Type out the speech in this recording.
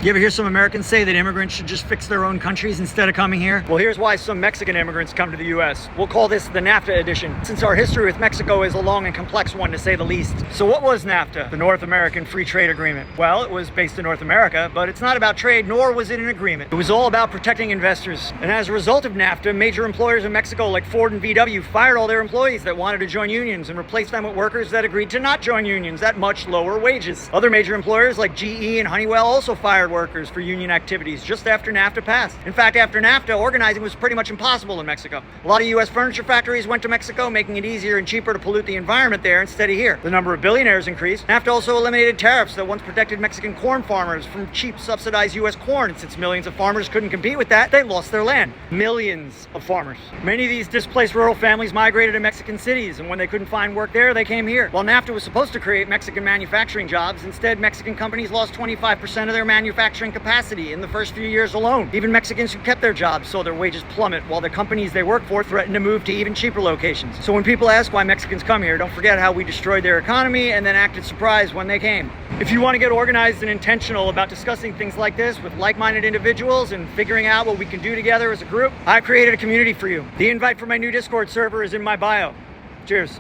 You ever hear some Americans say that immigrants should just fix their own countries instead of coming here? Well, here's why some Mexican immigrants come to the US. We'll call this the NAFTA edition, since our history with Mexico is a long and complex one to say the least. So what was NAFTA, the North American Free Trade Agreement? Well, it was based in North America, but it's not about trade, nor was it an agreement. It was all about protecting investors. And as a result of NAFTA, major employers in Mexico like Ford and VW fired all their employees that wanted to join unions and replaced them with workers that agreed to not join unions at much lower wages. Other major employers like GE and Honeywell also fired workers for union activities just after NAFTA passed. In fact, after NAFTA, organizing was pretty much impossible in Mexico. A lot of US furniture factories went to Mexico, making it easier and cheaper to pollute the environment there instead of here. The number of billionaires increased. NAFTA also eliminated tariffs that once protected Mexican corn farmers from cheap subsidized US corn, and since millions of farmers couldn't compete with that, they lost their land. Millions of farmers. Many of these displaced rural families migrated to Mexican cities, and when they couldn't find work there, they came here. While NAFTA was supposed to create Mexican manufacturing jobs, instead Mexican companies lost 25% of their manufacturing capacity in the first few years alone. Even Mexicans who kept their jobs saw their wages plummet, while the companies they work for threatened to move to even cheaper locations. So when people ask why Mexicans come here, don't forget how we destroyed their economy and then acted surprised when they came. If you want to get organized and intentional about discussing things like this with like-minded individuals and figuring out what we can do together as a group, I created a community for you. The invite for my new Discord server is in my bio. Cheers.